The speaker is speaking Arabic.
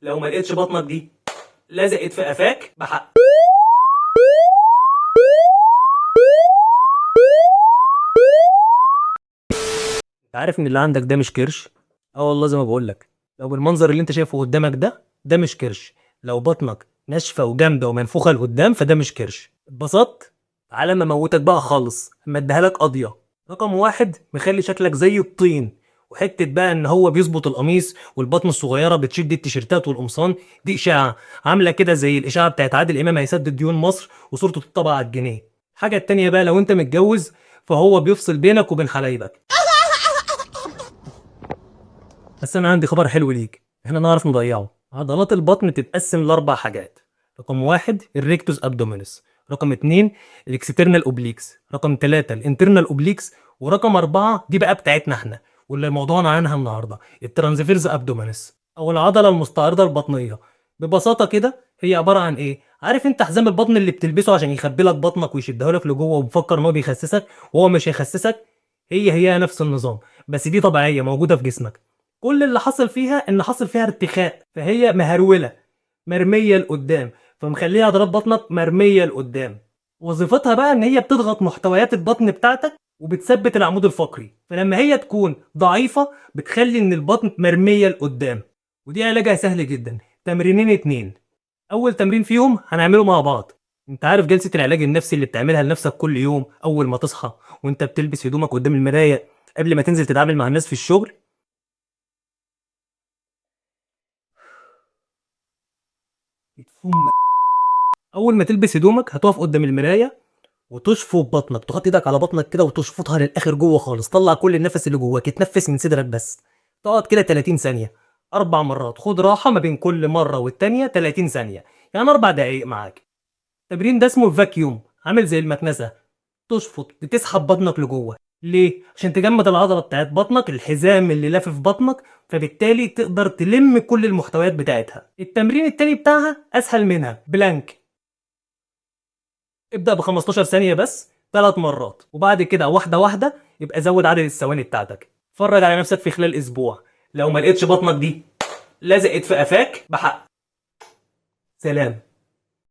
لو ما لقيتش بطنك دي لزقت في قفاك بحق. انت عارف ان اللي عندك ده مش كرش؟ اه والله زي ما بقول لك، لو المنظر اللي انت شايفه قدامك ده مش كرش. لو بطنك ناشفه وجامده ومنفوخه لقدام فده مش كرش. اتبسطت؟ تعالى ما اموتك بقى خالص، اما اديها لك قضيه. رقم واحد، مخلي شكلك زي الطين، وحته بقى ان هو بيظبط القميص والبطن الصغيره بتشد التيشيرتات والقمصان، دي اشاعه عامله كده زي الاشاعه بتاعت عادل امام هيسدد ديون مصر وصورته تطبع على الجنيه. الحاجه التانيه بقى، لو انت متجوز فهو بيفصل بينك وبين حلايبك. بس انا عندي خبر حلو ليك، احنا نعرف نضيعه. عضلات البطن تتقسم لاربع حاجات: رقم واحد الريكتوس ابدومينس، رقم اتنين الاكسترنال اوبليكس، رقم تلاتة الانترنال اوبليكس، ورقم اربعة دي بقى بتاعتنا احنا واللي موضوعنا عنها النهارده، الترانسفيرز ابدومينس او العضله المستعرضه البطنيه. ببساطه كده هي عباره عن ايه؟ عارف انت حزام البطن اللي بتلبسه عشان يخبي لك بطنك ويشدها لك لجوه ومفكر ان هو بيخسسك وهو مش هيخسسك؟ هي نفس النظام، بس دي طبيعيه موجوده في جسمك. كل اللي حصل فيها ان حصل فيها ارتخاء، فهي مهروله مرميه لقدام، فمخليها عضلات بطنك مرميه لقدام. وظيفتها بقى ان هي بتضغط محتويات البطن بتاعتك وبتثبت العمود الفقري، فلما هي تكون ضعيفه بتخلي ان البطن مرميه لقدام. ودي علاجها سهل جدا، تمرينين اتنين. اول تمرين فيهم هنعمله مع بعض. انت عارف جلسه العلاج النفسي اللي بتعملها لنفسك كل يوم اول ما تصحى وانت بتلبس هدومك قدام المرايه قبل ما تنزل تتعامل مع الناس في الشغل؟ اول ما تلبس هدومك هتقف قدام المرايه وتشفط بطنك، تحط ايدك على بطنك كده وتشفطها للاخر جوه خالص، طلع كل النفس اللي جواك، اتنفس من صدرك بس. تقعد كده 30 ثانيه، اربع مرات، خد راحه ما بين كل مره والتانيه 30 ثانيه، يعني 4 دقايق معاك. التمرين ده اسمه فاكيوم، عامل زي المكنسه، تشفط بتسحب بطنك لجوه. ليه؟ عشان تجمد العضله بتاعت بطنك، الحزام اللي لافف بطنك، فبالتالي تقدر تلم كل المحتويات بتاعتها. التمرين التاني بتاعها اسهل منها، بلانك. ابدأ ب 15 ثانية بس 3 مرات، وبعد كده واحدة واحدة يبقى زود عدد الثواني بتاعتك. اتفرج على نفسك في خلال اسبوع، لو ما لقيتش بطنك دي لزقت في قفاك بحق. سلام.